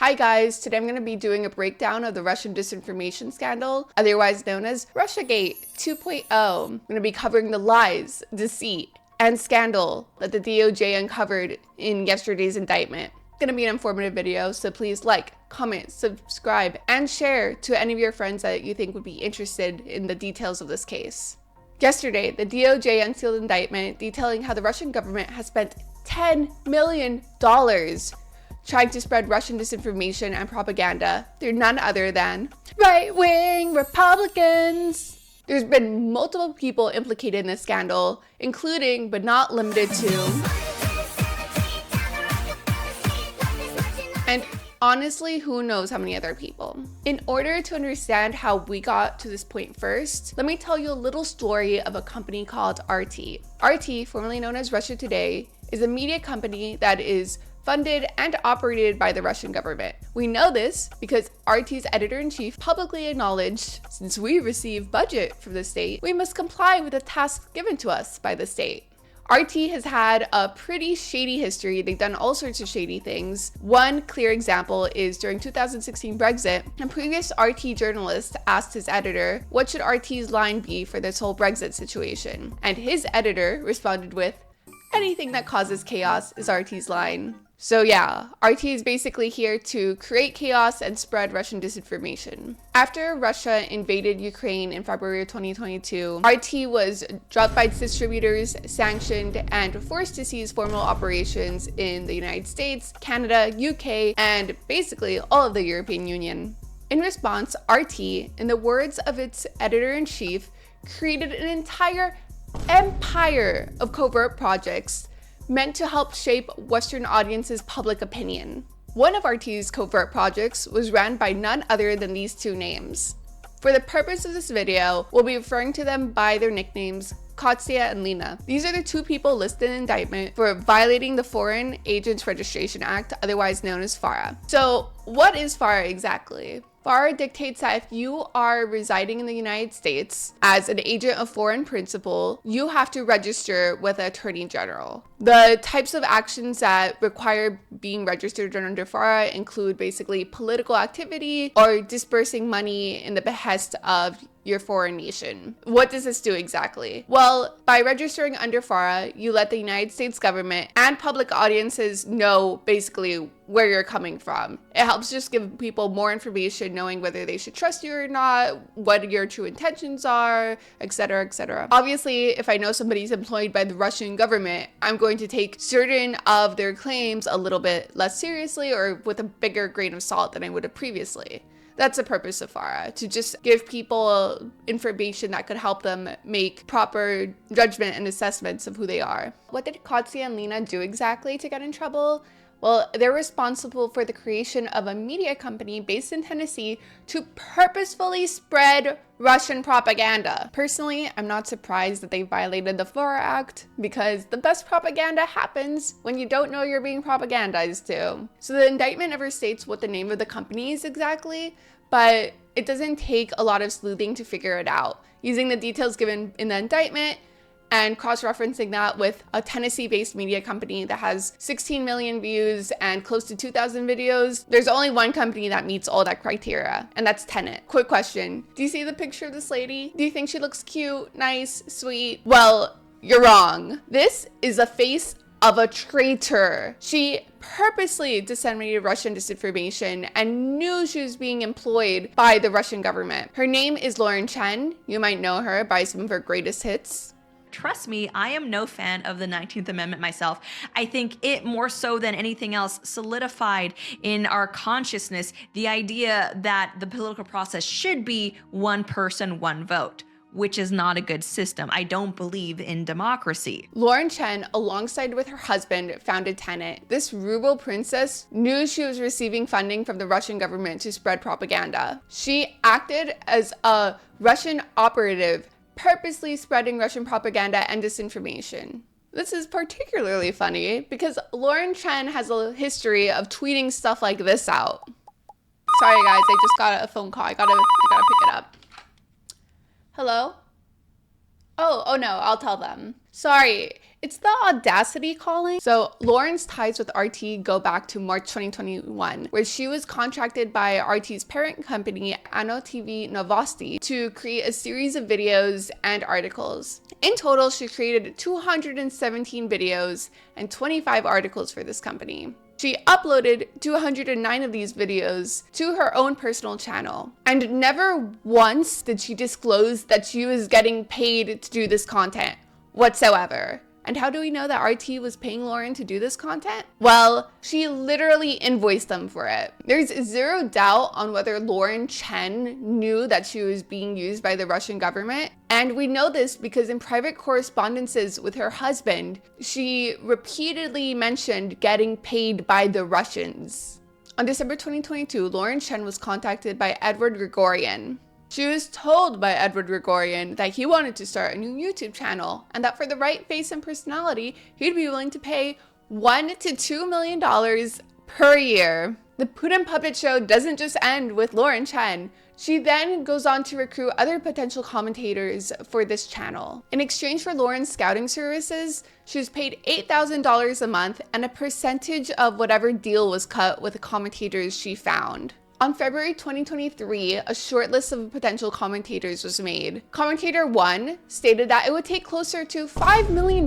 Hi guys, today I'm going to be doing a breakdown of the Russian disinformation scandal, otherwise known as Russiagate 2.0. I'm going to be covering the lies, deceit, and scandal that the DOJ uncovered in yesterday's indictment. It's going to be an informative video, so please like, comment, subscribe, and share to any of your friends that you think would be interested in the details of this case. Yesterday, the DOJ unsealed an indictment detailing how the Russian government has spent $10 million trying to spread Russian disinformation and propaganda through none other than right-wing Republicans. There's been multiple people implicated in this scandal, including but not limited to, and honestly, who knows how many other people. In order to understand how we got to this point first, let me tell you a little story of a company called RT. RT, formerly known as Russia Today, is a media company that is funded and operated by the Russian government. We know this because RT's editor-in-chief publicly acknowledged, since we receive budget from the state, we must comply with the tasks given to us by the state. RT has had a pretty shady history. They've done all sorts of shady things. One clear example is during 2016 Brexit, a previous RT journalist asked his editor, what should RT's line be for this whole Brexit situation? And his editor responded with, anything that causes chaos is RT's line. So yeah, RT is basically here to create chaos and spread Russian disinformation. After Russia invaded Ukraine in February of 2022, RT was dropped by its distributors, sanctioned, and forced to cease formal operations in the United States, Canada, UK, and basically all of the European Union. In response, RT, in the words of its editor-in-chief, created an entire empire of covert projects meant to help shape Western audiences' public opinion. One of RT's covert projects was ran by none other than these two names. For the purpose of this video, we'll be referring to them by their nicknames, Katya and Lena. These are the two people listed in the indictment for violating the Foreign Agents Registration Act, otherwise known as FARA. So what is FARA exactly? FARA dictates that if you are residing in the United States as an agent of foreign principal, you have to register with the Attorney General. The types of actions that require being registered under FARA include basically political activity or dispersing money in the behest of your foreign nation. What does this do exactly? Well, by registering under FARA, you let the United States government and public audiences know basically where you're coming from. It helps just give people more information, knowing whether they should trust you or not, what your true intentions are, etc., etc. Obviously, if I know somebody's employed by the Russian government, I'm going to take certain of their claims a little bit less seriously or with a bigger grain of salt than I would have previously. That's the purpose of FARA, to just give people information that could help them make proper judgment and assessments of who they are. What did Katya and Lena do exactly to get in trouble? Well, they're responsible for the creation of a media company based in Tennessee to purposefully spread Russian propaganda. Personally, I'm not surprised that they violated the FARA Act because the best propaganda happens when you don't know you're being propagandized to. So the indictment never states what the name of the company is exactly, but it doesn't take a lot of sleuthing to figure it out. Using the details given in the indictment and cross-referencing that with a Tennessee-based media company that has 16 million views and close to 2,000 videos, there's only one company that meets all that criteria, and that's Tenet. Quick question, do you see the picture of this lady? Do you think she looks cute, nice, sweet? Well, you're wrong. This is the face of a traitor. She purposely disseminated Russian disinformation and knew she was being employed by the Russian government. Her name is Chen. You might know her by some of her greatest hits. Trust me, I am no fan of the 19th Amendment myself. I think it, more so than anything else, solidified in our consciousness the idea that the political process should be one person, one vote, which is not a good system. I don't believe in democracy. Chen, alongside with her husband, founded Tenet. This ruble princess knew she was receiving funding from the Russian government to spread propaganda. She acted as a Russian operative, purposely spreading Russian propaganda and disinformation. This is particularly funny because Chen has a history of tweeting stuff like this out. Sorry guys, I just got a phone call. I gotta pick it up. Hello? Oh no, I'll tell them. Sorry, It's the Audacity calling. So Lauren's ties with RT go back to March 2021, where she was contracted by RT's parent company, Ano TV Novosti, to create a series of videos and articles. In total, she created 217 videos and 25 articles for this company. She uploaded 209 of these videos to her own personal channel. And never once did she disclose that she was getting paid to do this content whatsoever. And how do we know that RT was paying Lauren to do this content? Well, she literally invoiced them for it. There's zero doubt on whether Lauren Chen knew that she was being used by the Russian government. And we know this because in private correspondences with her husband, she repeatedly mentioned getting paid by the Russians. On December 2022, Lauren Chen was contacted by Edward Grigorian. She was told by Edward Grigorian that he wanted to start a new YouTube channel and that for the right face and personality, he'd be willing to pay $1 to $2 million per year. The Putin puppet show doesn't just end with Lauren Chen. She then goes on to recruit other potential commentators for this channel. In exchange for Lauren's scouting services, she was paid $8,000 a month and a percentage of whatever deal was cut with the commentators she found. On February 2023, a short list of potential commentators was made. Commentator 1 stated that it would take closer to $5 million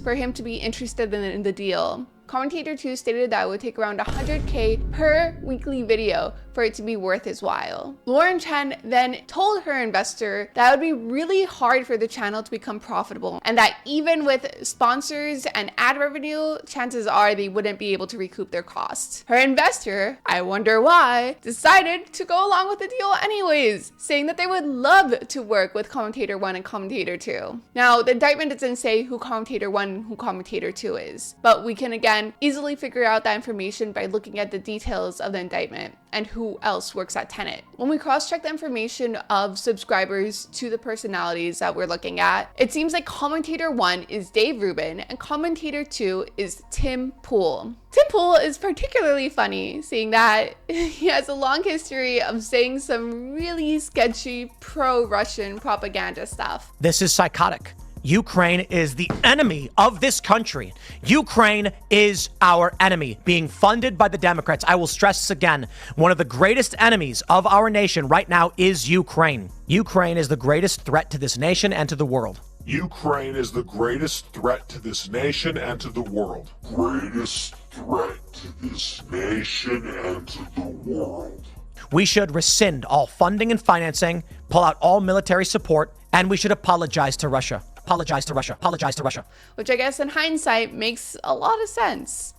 for him to be interested in the deal. Commentator 2 stated that it would take around $100K per weekly video for it to be worth his while. Lauren Chen then told her investor that it would be really hard for the channel to become profitable and that even with sponsors and ad revenue, chances are they wouldn't be able to recoup their costs. Her investor, I wonder why, decided to go along with the deal anyways, saying that they would love to work with Commentator 1 and Commentator 2. Now, the indictment doesn't say who Commentator 1 and who Commentator 2 is, but we can again easily figure out that information by looking at the details of the indictment and who else works at Tenet. When we cross-check the information of subscribers to the personalities that we're looking at, it seems like Commentator 1 is Dave Rubin and Commentator 2 is Tim Pool. Tim Pool is particularly funny, seeing that he has a long history of saying some really sketchy pro-Russian propaganda stuff. This is psychotic. Ukraine is the enemy of this country. Ukraine is our enemy, being funded by the Democrats. I will stress this again. One of the greatest enemies of our nation right now is Ukraine. Ukraine is the greatest threat to this nation and to the world. Ukraine is the greatest threat to this nation and to the world. Greatest threat to this nation and to the world. We should rescind all funding and financing, pull out all military support, and we should apologize to Russia. Apologize to Russia. Apologize to Russia. Which I guess in hindsight makes a lot of sense.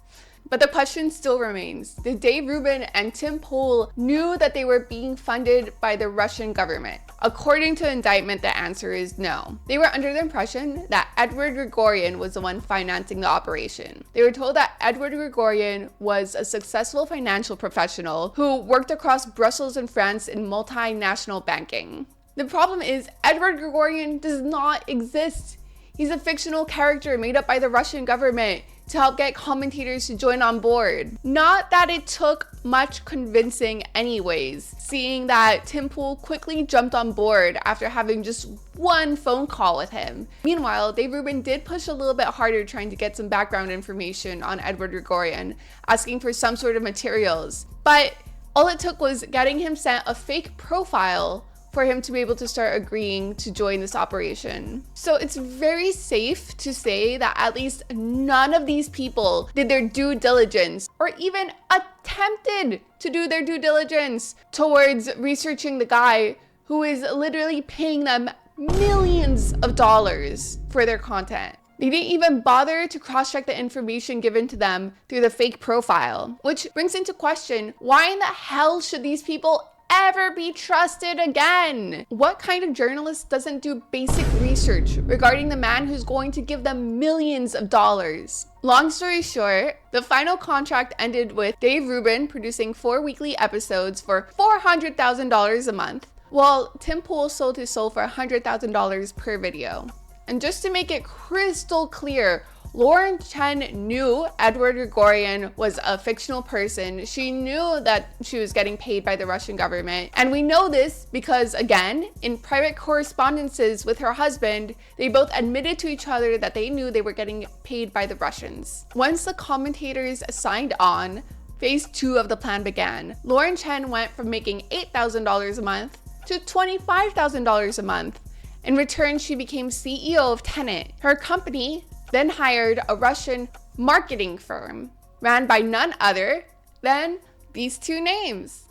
But the question still remains. Did Dave Rubin and Tim Pool knew that they were being funded by the Russian government? According to the indictment, the answer is no. They were under the impression that Edward Grigorian was the one financing the operation. They were told that Edward Grigorian was a successful financial professional who worked across Brussels and France in multinational banking. The problem is Edward Grigorian does not exist. He's a fictional character made up by the Russian government to help get commentators to join on board. Not that it took much convincing anyways, seeing that Tim Pool quickly jumped on board after having just one phone call with him. Meanwhile, Dave Rubin did push a little bit harder trying to get some background information on Edward Grigorian, asking for some sort of materials. But all it took was getting him sent a fake profile for him to be able to start agreeing to join this operation. So it's very safe to say that at least none of these people did their due diligence or even attempted to do their due diligence towards researching the guy who is literally paying them millions of dollars for their content. They didn't even bother to cross-check the information given to them through the fake profile, which brings into question, why in the hell should these people ever be trusted again? What kind of journalist doesn't do basic research regarding the man who's going to give them millions of dollars? Long story short, the final contract ended with Dave Rubin producing 4 weekly episodes for $400,000 a month, while Tim Pool sold his soul for $100,000 per video. And just to make it crystal clear, Lauren Chen knew Edward Grigorian was a fictional person. She knew that she was getting paid by the Russian government. And we know this because, again, in private correspondences with her husband, they both admitted to each other that they knew they were getting paid by the Russians. Once the commentators signed on, phase 2 of the plan began. Lauren Chen went from making $8,000 a month to $25,000 a month. In return, she became CEO of Tenet. Her company then hired a Russian marketing firm ran by none other than these two names.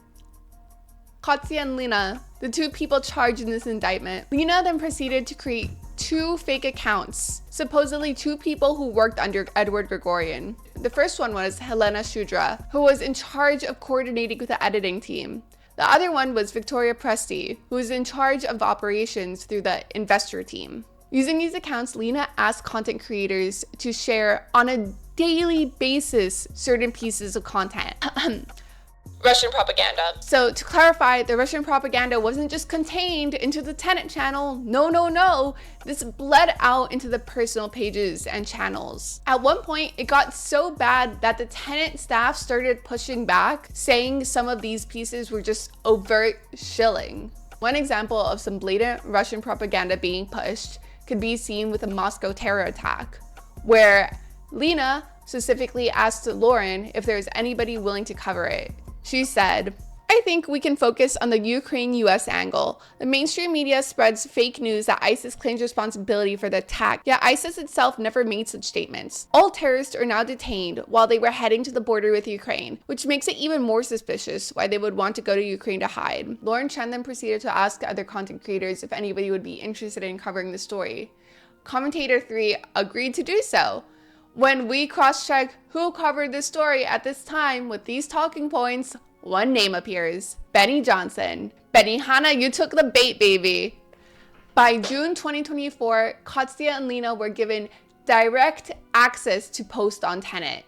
Katya and Lena, the two people charged in this indictment. Lena then proceeded to create 2 fake accounts, supposedly 2 people who worked under Edward Grigorian. The first one was Helena Shudra, who was in charge of coordinating with the editing team. The other one was Victoria Presti, who was in charge of operations through the investor team. Using these accounts, Lena asked content creators to share on a daily basis certain pieces of content. Russian propaganda. So to clarify, the Russian propaganda wasn't just contained into the Tenet channel. No. This bled out into the personal pages and channels. At one point, it got so bad that the Tenet staff started pushing back, saying some of these pieces were just overt shilling. One example of some blatant Russian propaganda being pushed could be seen with the Moscow terror attack, where Lena specifically asked Lauren if there's anybody willing to cover it. She said, "I think we can focus on the Ukraine-US angle. The mainstream media spreads fake news that ISIS claims responsibility for the attack, yet ISIS itself never made such statements. All terrorists are now detained while they were heading to the border with Ukraine, which makes it even more suspicious why they would want to go to Ukraine to hide." Lauren Chen then proceeded to ask other content creators if anybody would be interested in covering the story. Commentator 3 agreed to do so. When we cross-check who covered this story at this time with these talking points, one name appears: Benny Johnson. Benny Hanna, you took the bait, baby. By June 2024, Katya and Lena were given direct access to post on Tenet.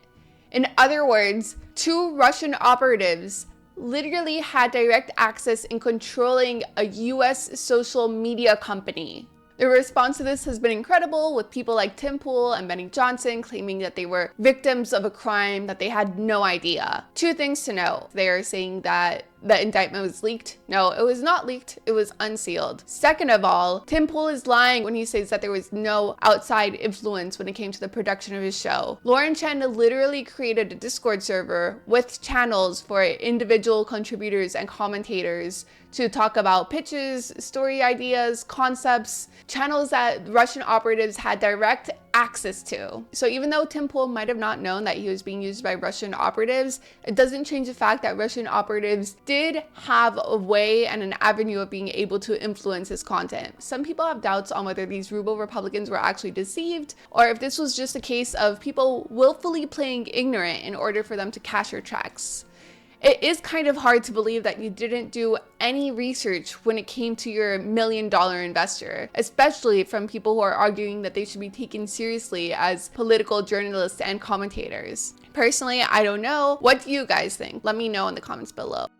In other words, 2 Russian operatives literally had direct access in controlling a US social media company. The response to this has been incredible, with people like Tim Pool and Benny Johnson claiming that they were victims of a crime that they had no idea. 2 things to know. They are saying that the indictment was leaked. No, it was not leaked. It was unsealed. Second of all, Tim Pool is lying when he says that there was no outside influence when it came to the production of his show. Lauren Chen literally created a Discord server with channels for individual contributors and commentators to talk about pitches, story ideas, concepts, channels that Russian operatives had direct access to. So even though Tim Pool might have not known that he was being used by Russian operatives, it doesn't change the fact that Russian operatives did have a way and an avenue of being able to influence his content. Some people have doubts on whether these Ruble Republicans were actually deceived, or if this was just a case of people willfully playing ignorant in order for them to cash their checks. It is kind of hard to believe that you didn't do any research when it came to your $1 million investor, especially from people who are arguing that they should be taken seriously as political journalists and commentators. Personally, I don't know. What do you guys think? Let me know in the comments below.